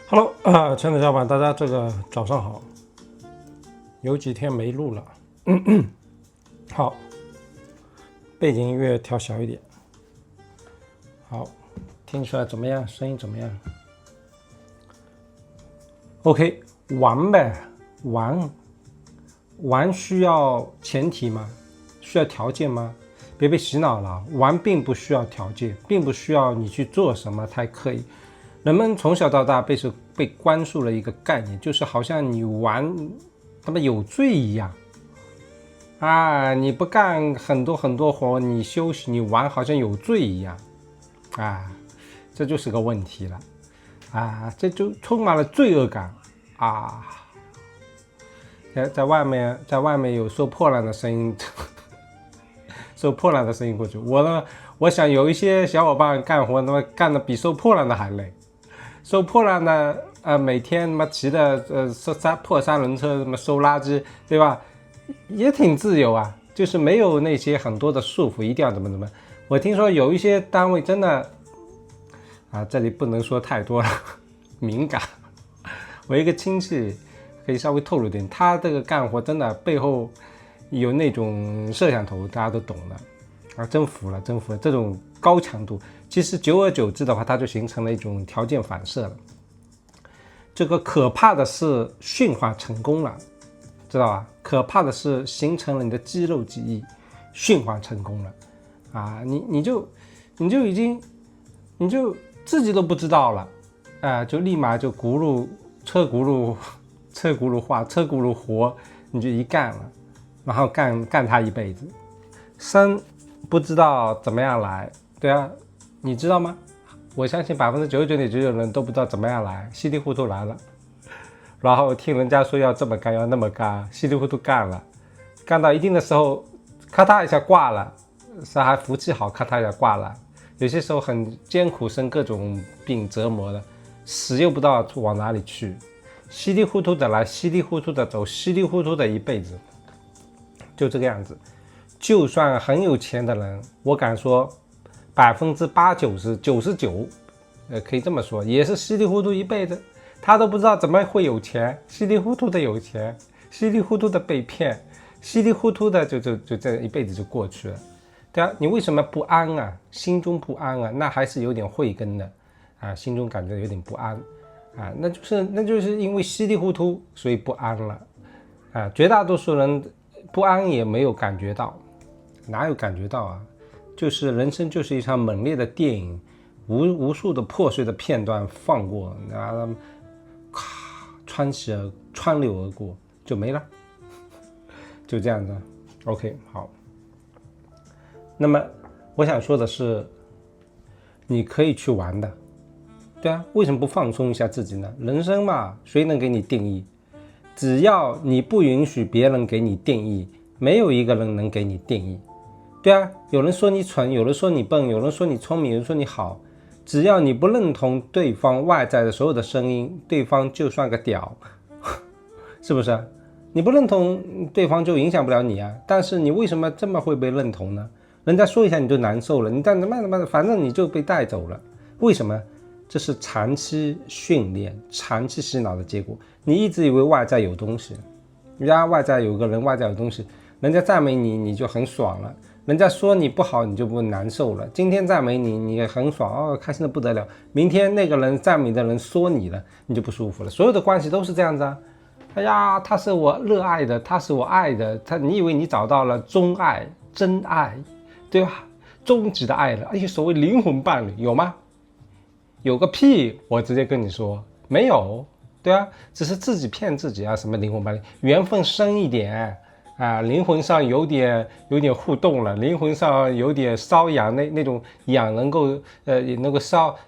Hello，亲爱的小伙伴，大家这个早上好。有几天没录了，好，背景音乐调小一点。好，听出来怎么样？声音怎么样 ？OK， 玩呗，玩需要前提吗？需要条件吗？别被洗脑了，玩并不需要条件，并不需要你去做什么才可以。人们从小到大被灌输了一个概念，就是好像你玩他妈有罪一样啊！你不干很多活，你休息你玩好像有罪一样啊！这就是个问题了啊！这就充满了罪恶感啊！在外面有收破烂的声音，收破烂的声音过去。我想有一些小伙伴干活他妈干的比收破烂的还累。收破烂的每天他妈骑的破三轮车，什么收垃圾，对吧？也挺自由啊，就是没有那些很多的束缚，一定要怎么。我听说有一些单位真的这里不能说太多了，敏感。我一个亲戚可以稍微透露点，他这个干活真的背后有那种摄像头，大家都懂的真服了这种高强度。其实久而久之的话，它就形成了一种条件反射了。这个可怕的是驯化成功了，知道吧？可怕的是形成了你的肌肉记忆，驯化成功了啊！你就自己都不知道了就立马就车轱辘话，车轱辘活，你就一干了，然后干它一辈子，生不知道怎么样来，对啊。你知道吗？我相信99.9%的人都不知道怎么样来，稀里糊涂来了，然后听人家说要这么干要那么干，稀里糊涂干了，干到一定的时候，咔嗒一下挂了，是还福气好，咔嗒一下挂了。有些时候很艰苦，生各种病折磨的，死又不知道往哪里去，稀里糊涂的来，稀里糊涂的走，稀里糊涂的一辈子，就这个样子。就算很有钱的人，我敢说99%，可以这么说，也是稀里糊涂一辈子，他都不知道怎么会有钱，稀里糊涂的有钱，稀里糊涂的被骗，稀里糊涂的就这一辈子就过去了。对啊，你为什么不安啊？心中不安啊，那还是有点慧根的心中感觉有点不安那就是因为稀里糊涂，所以不安了绝大多数人不安也没有感觉到，哪有感觉到啊？就是人生就是一场猛烈的电影，无数的破碎的片段放过，穿流而过就没了，就这样子。OK， 好。那么我想说的是，你可以去玩的，对啊，为什么不放松一下自己呢？人生嘛，谁能给你定义？只要你不允许别人给你定义，没有一个人能给你定义。对啊，有人说你蠢，有人说你笨，有人说你聪明，有人说你好，只要你不认同对方外在的所有的声音，对方就算个屌，是不是？你不认同对方就影响不了你啊，但是你为什么这么会被认同呢？人家说一下你就难受了，你但怎么反正你就被带走了，为什么？这是长期训练、长期洗脑的结果。你一直以为外在有东西，人家外在有个人，外在有东西，人家赞美你，你就很爽了。人家说你不好，你就不难受了。今天赞美你，你也很爽开心的不得了。明天那个人赞美的人说你了，你就不舒服了。所有的关系都是这样子啊。哎呀，他是我热爱的，他是我爱的，你以为你找到了真爱，对吧？终极的爱了。所谓灵魂伴侣有吗？有个屁！我直接跟你说，没有。对啊，只是自己骗自己啊。什么灵魂伴侣？缘分深一点。灵魂上有点互动了，灵魂上有点瘙痒，那种痒能够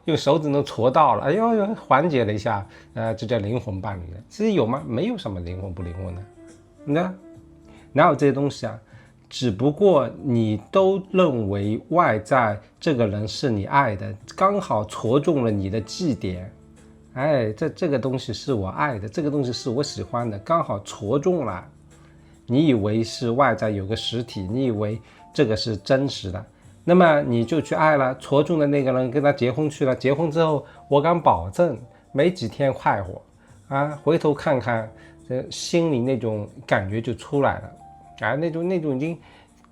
用手指能戳到了，哎呦，缓解了一下，这叫灵魂伴侣了。其实有吗？没有什么灵魂不灵魂的，哪有这些东西啊？只不过你都认为外在这个人是你爱的，刚好戳中了你的祭点。这个东西是我爱的，这个东西是我喜欢的，刚好戳中了。你以为是外在有个实体，你以为这个是真实的，那么你就去爱了，戳中的那个人跟他结婚去了，结婚之后我敢保证没几天快活啊，回头看看，心里那种感觉就出来了啊，那种已经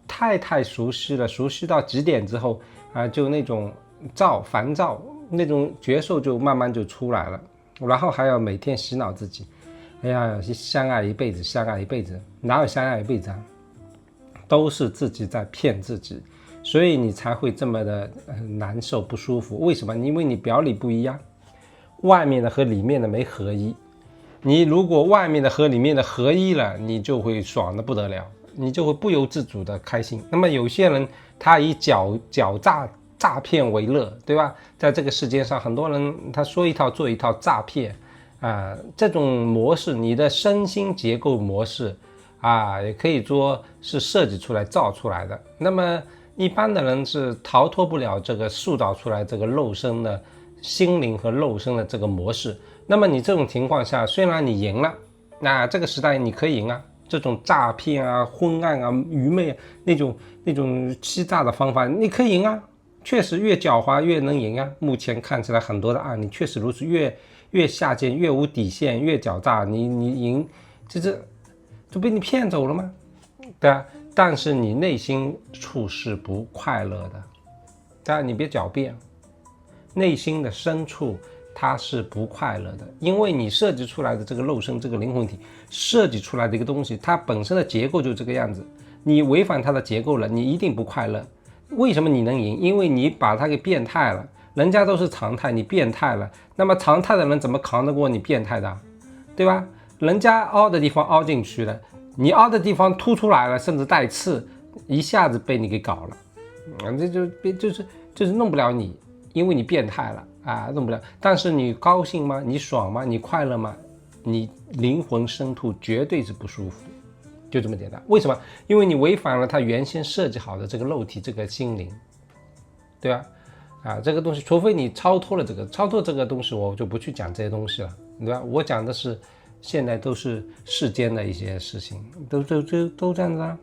太熟悉了，熟悉到极点之后啊，就那种烦躁那种觉受就慢慢就出来了，然后还要每天洗脑自己，哎呀，相爱一辈子，相爱一辈子，哪有相爱一辈子啊？都是自己在骗自己，所以你才会这么的难受不舒服。为什么？因为你表里不一样，外面的和里面的没合一。你如果外面的和里面的合一了，你就会爽得不得了，你就会不由自主的开心。那么有些人他以狡诈骗为乐，对吧？在这个世界上，很多人他说一套做一套诈骗这种模式，你的身心结构模式也可以说是设计出来造出来的。那么一般的人是逃脱不了这个塑造出来这个肉身的心灵和肉身的这个模式。那么你这种情况下，虽然你赢了，那这个时代你可以赢啊，这种诈骗啊、昏暗啊、愚昧啊那种欺诈的方法，你可以赢啊，确实越狡猾越能赢啊。目前看起来很多的案例确实如此，越下贱、越无底线、越狡诈，你赢，就被你骗走了吗？对啊，但是你内心处是不快乐的，当然你别狡辩，内心的深处它是不快乐的，因为你设计出来的这个肉身这个灵魂体设计出来的一个东西，它本身的结构就这个样子，你违反它的结构了，你一定不快乐。为什么你能赢？因为你把它给变态了，人家都是常态，你变态了，那么常态的人怎么扛得过你变态的，对吧？人家凹的地方凹进去了，你凹的地方凸出来了，甚至带刺，一下子被你给搞了，就是弄不了你，因为你变态了弄不了。但是你高兴吗？你爽吗？你快乐吗？你灵魂深处绝对是不舒服，就这么简单。为什么？因为你违反了他原先设计好的这个肉体，这个心灵，对吧？这个东西，除非你超脱了超脱这个东西，我就不去讲这些东西了，对吧？我讲的是现在都是世间的一些事情，都这样子啊。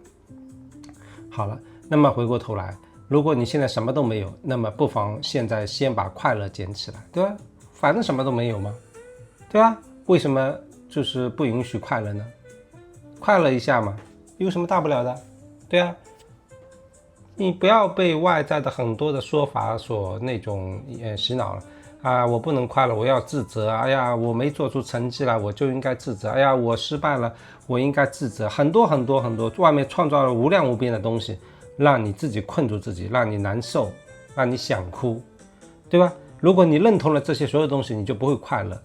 好了，那么回过头来，如果你现在什么都没有，那么不妨现在先把快乐捡起来，对吧？反正什么都没有嘛，对吧？为什么就是不允许快乐呢？快乐一下嘛，有什么大不了的？对啊，你不要被外在的很多的说法所那种洗脑了我不能快乐，我要自责。哎呀，我没做出成绩来，我就应该自责。哎呀，我失败了，我应该自责。很多，外面创造了无量无边的东西，让你自己困住自己，让你难受，让你想哭，对吧？如果你认同了这些所有东西，你就不会快乐。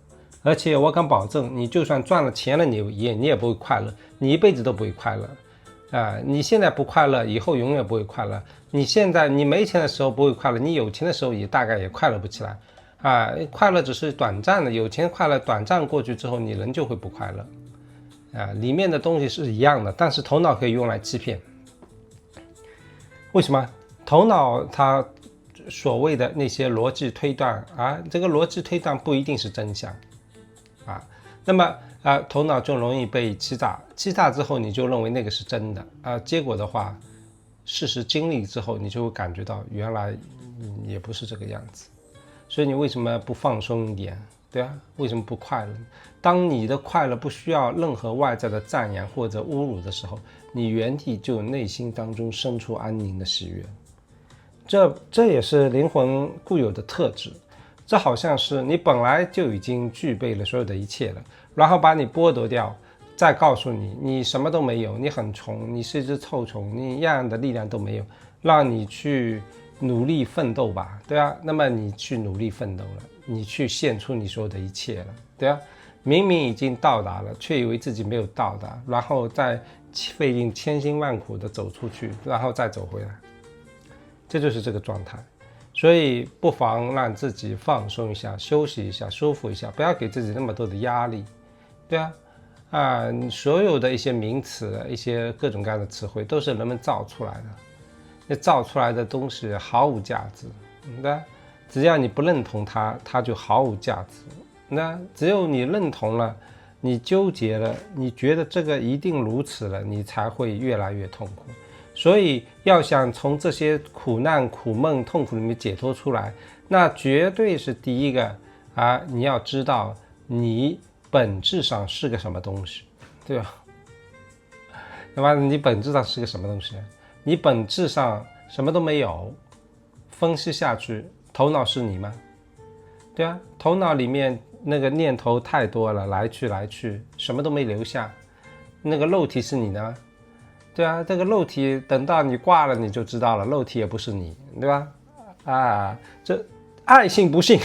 而且我敢保证，你就算赚了钱了，你也不会快乐，你一辈子都不会快乐。你现在不快乐，以后永远不会快乐。你现在你没钱的时候不会快乐，你有钱的时候也大概也快乐不起来快乐只是短暂的，有钱快乐短暂过去之后，你人就会不快乐里面的东西是一样的，但是头脑可以用来欺骗。为什么？头脑它所谓的那些逻辑推断这个逻辑推断不一定是真相那么头脑就容易被欺诈之后，你就认为那个是真的结果的话，事实经历之后，你就会感觉到原来也不是这个样子。所以你为什么不放松一点，对啊？为什么不快乐？当你的快乐不需要任何外在的赞扬或者侮辱的时候，你原地就内心当中生出安宁的喜悦。这也是灵魂固有的特质。这好像是你本来就已经具备了所有的一切了，然后把你剥夺掉，再告诉你你什么都没有，你很穷，你是一只臭虫，你一样的力量都没有，让你去努力奋斗吧，对啊？那么你去努力奋斗了，你去献出你所有的一切了，对啊？明明已经到达了，却以为自己没有到达，然后再费尽千辛万苦的走出去，然后再走回来，这就是这个状态。所以不妨让自己放松一下，休息一下，舒服一下，不要给自己那么多的压力，对啊？所有的一些名词，一些各种各样的词汇，都是人们造出来的。那造出来的东西毫无价值，对吧？只要你不认同它，它就毫无价值。那只有你认同了，你纠结了，你觉得这个一定如此了，你才会越来越痛苦。所以要想从这些苦难、苦闷、痛苦里面解脱出来，那绝对是第一个你要知道你本质上是个什么东西，对吧？那么你本质上是个什么东西？你本质上什么都没有，分析下去，头脑是你吗？对啊，头脑里面那个念头太多了，来去，什么都没留下。那个肉体是你的吗？对啊，这个肉体等到你挂了你就知道了，肉体也不是你，对吧？这爱信不信？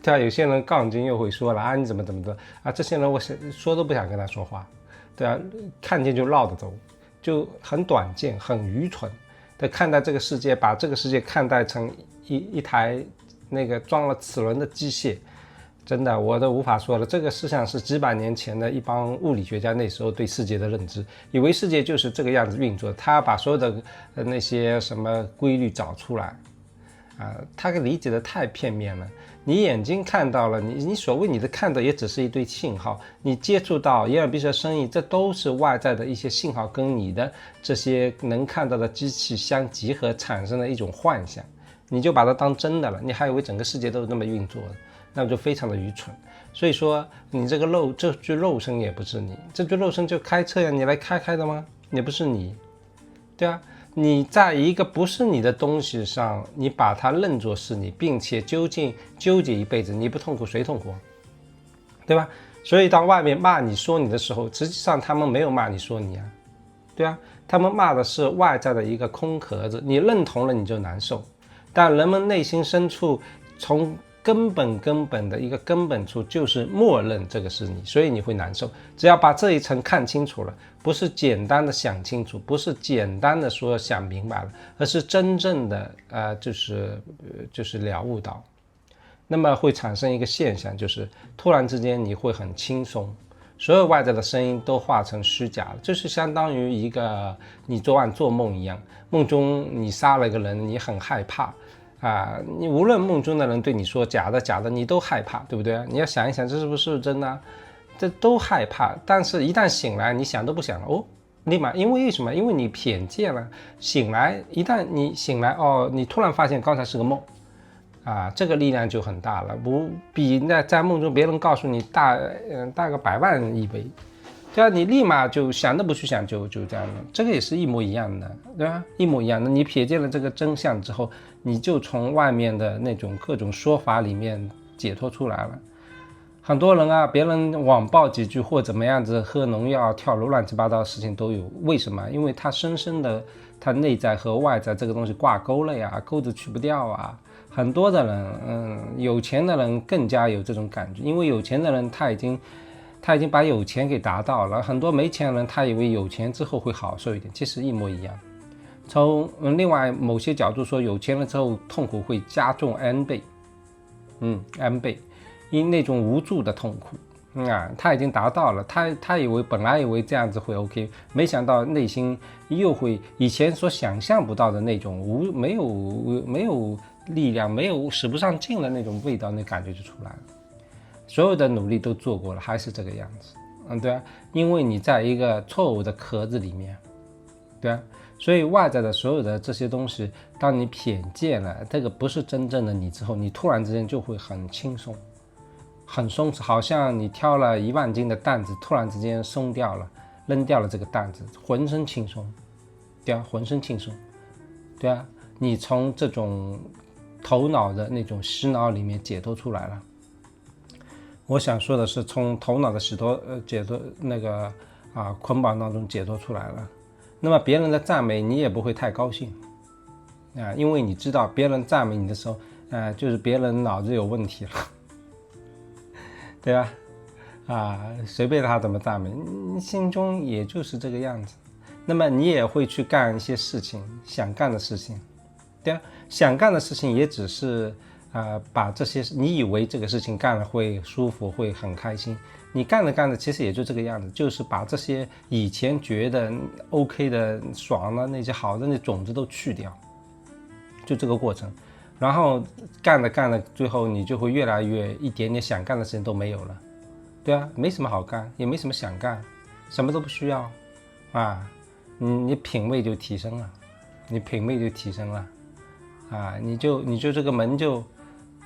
对啊，有些人杠精又会说了你怎么的这些人我说都不想跟他说话，对啊，看见就绕着走，就很短见，很愚蠢的看待这个世界，把这个世界看待成一台那个装了齿轮的机械。真的我都无法说了，这个思想是几百年前的一帮物理学家那时候对世界的认知，以为世界就是这个样子运作，他把所有的那些什么规律找出来他理解的太片面了。你眼睛看到了，你所谓你的看到也只是一堆信号，你接触到眼耳鼻舌身意，这都是外在的一些信号跟你的这些能看到的机器相集合产生的一种幻想，你就把它当真的了，你还以为整个世界都是那么运作的，那么就非常的愚蠢。所以说你这具肉身也不是你，这具肉身就开车呀，你来开的吗？也不是你，对啊，你在一个不是你的东西上，你把它认作是你，并且纠结一辈子，你不痛苦谁痛苦？对吧？所以当外面骂你说你的时候，实际上他们没有骂你说你对啊，他们骂的是外在的一个空壳子，你认同了你就难受，但人们内心深处从根本的一个根本处就是默认这个是你，所以你会难受。只要把这一层看清楚了，不是简单的想清楚，不是简单的说想明白了，而是真正的就是了悟到，那么会产生一个现象，就是突然之间你会很轻松，所有外在的声音都化成虚假了，就是相当于一个你昨晚做梦一样，梦中你杀了一个人，你很害怕你无论梦中的人对你说假的，你都害怕，对不对？你要想一想，这是不是真的？这都害怕，但是一旦醒来，你想都不想了立马，因为什么？因为你瞥见了，醒来，一旦你醒来你突然发现刚才是个梦这个力量就很大了，不比那在梦中别人告诉你大个100万亿倍。对啊，你立马就想都不去想就这样了，这个也是一模一样的，对吧？一模一样的，你瞥见了这个真相之后，你就从外面的那种各种说法里面解脱出来了。很多人别人网暴几句或怎么样子，喝农药、跳楼乱七八糟的事情都有，为什么？因为他深深的，他内在和外在这个东西挂钩了呀，钩子去不掉很多的人，有钱的人更加有这种感觉，因为有钱的人他已经把有钱给达到了，很多没钱的人他以为有錢之後會好受一點，其實一模一樣。從另外某些角度說，有錢了之後痛苦會加重 N 倍，N 倍，因那種無助的痛苦他已經達到了，他本來以為這樣子會 OK， 沒想到內心又會以前所想象不到的那種沒有力量，沒有使不上勁的那種味道，那感覺就出來了。所有的努力都做过了，还是这个样子，对啊，因为你在一个错误的壳子里面，对啊，所以外在的所有的这些东西，当你瞥见了这个不是真正的你之后，你突然之间就会很轻松，很松弛，好像你挑了1万斤的担子，突然之间松掉了，扔掉了这个担子，浑身轻松，对啊，浑身轻松，对啊，你从这种头脑的那种洗脑里面解脱出来了。我想说的是，从头脑的解脱那个捆绑当中解脱出来了，那么别人的赞美你也不会太高兴因为你知道别人赞美你的时候就是别人脑子有问题了对吧随便他怎么赞美你心中也就是这个样子，那么你也会去干一些事情，想干的事情，对啊，想干的事情也只是把这些你以为这个事情干了会舒服会很开心，你干着其实也就这个样子，就是把这些以前觉得 OK 的爽的那些好的那种子都去掉，就这个过程，然后干着最后你就会越来越一点点想干的事情都没有了，对啊，没什么好干，也没什么想干，什么都不需要你品味就提升了，你就这个门就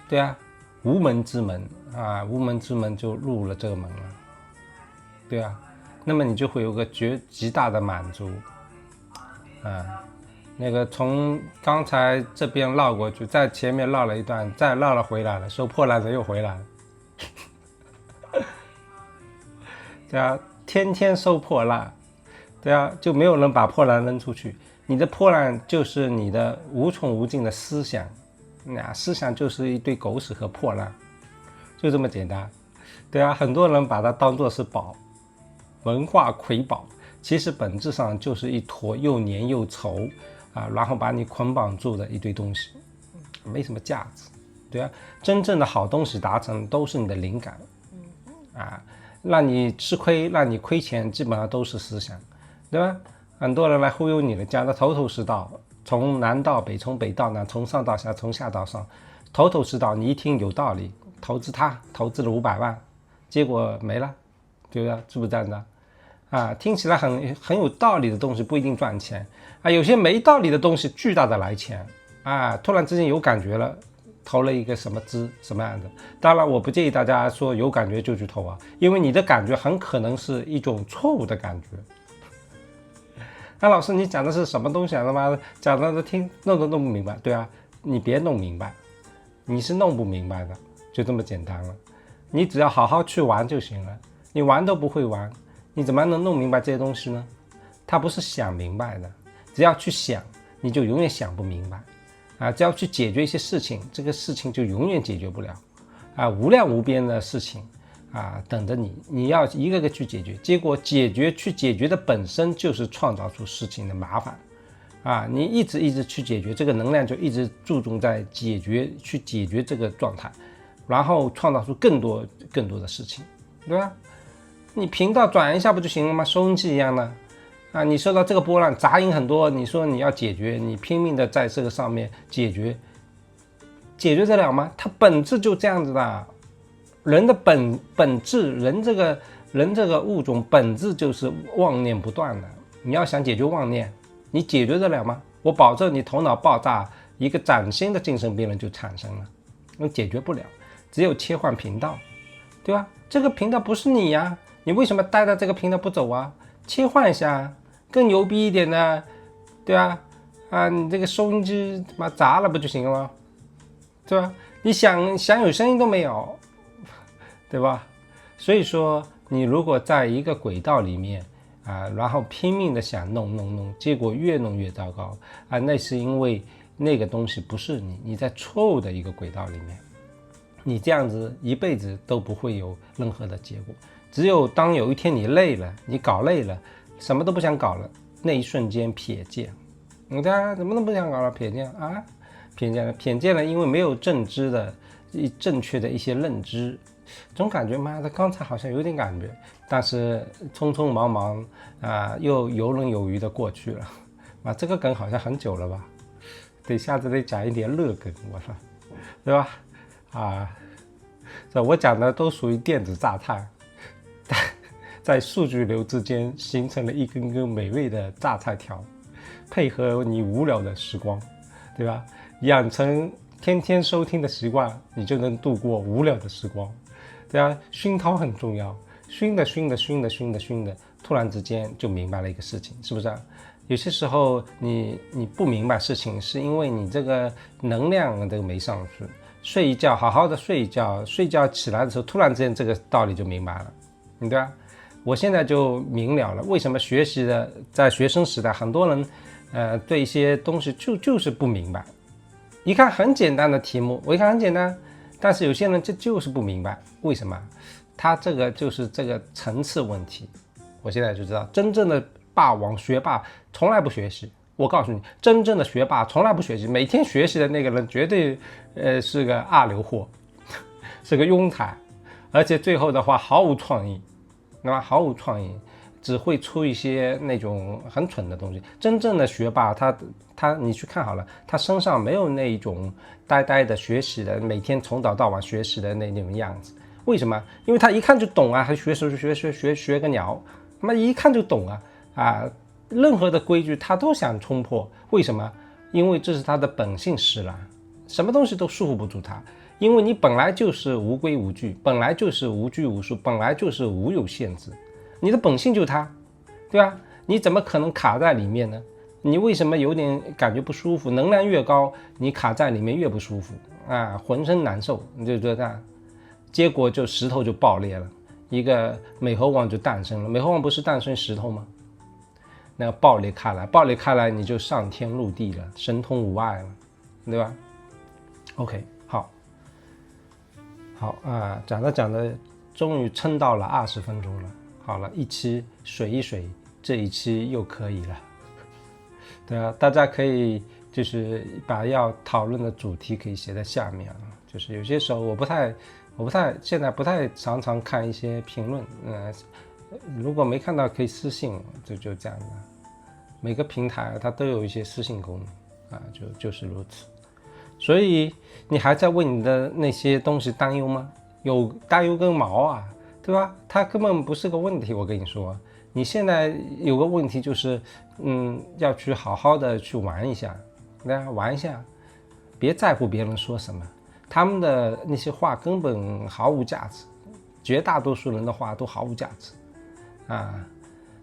对啊，无门之门啊，无门之门就入了这个门了，对啊，那么你就会有个极大的满足啊。那个从刚才这边绕过去，在前面绕了一段，再绕了回来了，收破烂的又回来了。对啊，天天收破烂，对啊，就没有人把破烂扔出去。你的破烂就是你的无穷无尽的思想，思想就是一堆狗屎和破烂，就这么简单。对啊，很多人把它当作是宝，文化瑰宝，其实本质上就是一坨又黏又稠啊，然后把你捆绑住的一堆东西，没什么价值。对啊，真正的好东西达成都是你的灵感啊。让你吃亏，让你亏钱，基本上都是思想，对吧？很多人来忽悠你了，讲的头头是道，从南到北，从北到南，从上到下，从下到上，头头是道。你一听有道理，投资了500万，结果没了，对不对？是不是这样的？啊，听起来很有道理的东西不一定赚钱啊，有些没道理的东西巨大的来钱啊，突然之间有感觉了。投了一个什么资什么样的？当然，我不建议大家说有感觉就去投啊，因为你的感觉很可能是一种错误的感觉。那老师，你讲的是什么东西啊？他妈的，讲的弄都弄不明白。对啊，你别弄明白，你是弄不明白的，就这么简单了。你只要好好去玩就行了。你玩都不会玩，你怎么能弄明白这些东西呢？它不是想明白的，只要去想，你就永远想不明白。啊，只要去解决一些事情，这个事情就永远解决不了啊，无量无边的事情啊等着你，你要一个个去解决，结果去解决的本身就是创造出事情的麻烦啊，你一直去解决，这个能量就一直注重在去解决这个状态，然后创造出更多的事情，对吧？你频道转一下不就行了吗？收音机一样的啊，你受到这个波浪杂音很多，你说你要解决，你拼命的在这个上面解决得了吗？它本质就这样子的，人的本质，人这个物种本质就是妄念不断的。你要想解决妄念，你解决得了吗？我保证你头脑爆炸，一个崭新的精神病人就产生了，你解决不了，只有切换频道，对吧？这个频道不是你呀，你为什么待在这个频道不走啊？切换一下。更牛逼一点的，对吧？啊，你这个收音机他妈砸了不就行了吗？对吧？你想有声音都没有，对吧？所以说，你如果在一个轨道里面啊，然后拼命的想弄，结果越弄越糟糕啊，那是因为那个东西不是你在错误的一个轨道里面，你这样子一辈子都不会有任何的结果。只有当有一天你累了，你搞累了。什么都不想搞了，那一瞬间瞥见，大家怎么都不想搞了？瞥见啊，瞥见了，因为没有正确的一些认知，总感觉妈的刚才好像有点感觉，但是匆匆忙忙啊，又游刃有余的过去了啊，这个梗好像很久了吧？得下次得讲一点热梗，我说，对吧？啊，这我讲的都属于电子榨菜。在数据流之间形成了一根根美味的榨菜条，配合你无聊的时光，对吧？养成天天收听的习惯，你就能度过无聊的时光，对啊，熏陶很重要，熏的，突然之间就明白了一个事情，是不是啊？有些时候你不明白事情，是因为你这个能量都没上去。睡一觉，好好的睡一觉，睡觉起来的时候，突然之间这个道理就明白了，对吧？我现在就明了了，为什么学习的在学生时代，很多人对一些东西就是不明白。一看很简单的题目，我一看很简单，但是有些人就是不明白，为什么？他这个就是这个层次问题。我现在就知道，真正的霸王学霸从来不学习。我告诉你，真正的学霸从来不学习，每天学习的那个人绝对是个二流货，是个庸才，而且最后的话毫无创意。那么毫无创意，只会出一些那种很蠢的东西。真正的学霸，他你去看好了，他身上没有那种呆呆的学习的，每天从早到晚学习的那种样子。为什么？因为他一看就懂啊，还学个鸟，他妈一看就懂啊！任何的规矩他都想冲破。为什么？因为这是他的本性使然，什么东西都束缚不住他。因为你本来就是无规无矩，本来就是无拘无束，本来就是无有限制，你的本性就是它，对吧？你怎么可能卡在里面呢？你为什么有点感觉不舒服？能量越高，你卡在里面越不舒服啊，浑身难受，你就这样，结果就石头就爆裂了，一个美猴王就诞生了。美猴王不是诞生石头吗？那个爆裂开来，你就上天入地了，神通无碍了，对吧 ？OK， 好啊，讲着，终于撑到了20分钟了。好了，一期水一水，这一期又可以了。对啊，大家可以就是把要讨论的主题可以写在下面啊。就是有些时候我不太现在不太常看一些评论，如果没看到可以私信，就这样的。每个平台它都有一些私信功能啊，就是如此。所以你还在为你的那些东西担忧吗？有担忧根毛啊，对吧？它根本不是个问题。我跟你说，你现在有个问题就是，要去好好的去玩一下，对啊，玩一下，别在乎别人说什么，他们的那些话根本毫无价值，绝大多数人的话都毫无价值啊。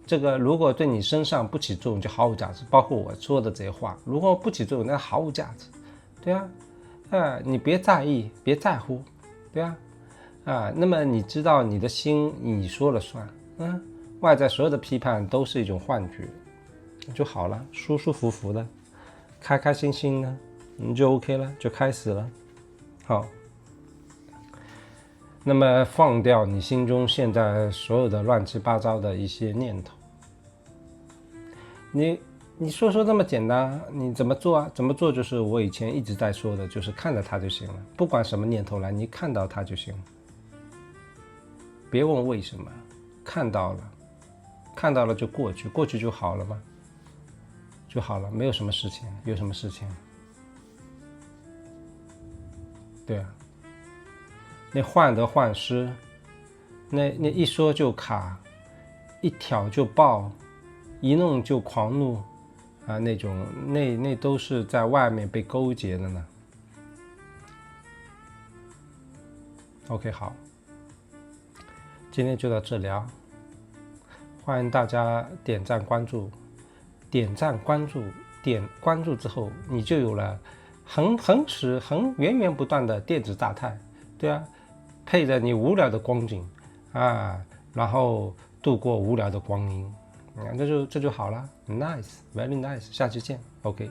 这个如果对你身上不起作用，就毫无价值。包括我说的这些话，如果不起作用，那毫无价值，对啊，你别在意，别在乎，对啊，那么你知道你的心你说了算，外在所有的批判都是一种幻觉，就好了，舒舒服服的，开开心心的，你就 OK 了，就开始了。好，那么放掉你心中现在所有的乱七八糟的一些念头。你说这么简单，你怎么做啊？怎么做就是我以前一直在说的，就是看着它就行了，不管什么念头来，你看到它就行了，别问为什么，看到了就过去就好了吗？就好了，没有什么事情，有什么事情？对啊，那患得患失，那一说就卡，一挑就爆，一弄就狂怒啊，那种那都是在外面被勾结的呢。OK， 好，今天就到这里啊，欢迎大家点赞关注，点关注之后，你就有了恒源源不断的电子榨菜，对啊，配着你无聊的光景啊，然后度过无聊的光阴，这就好了 ，nice，very nice，下期见 ，OK，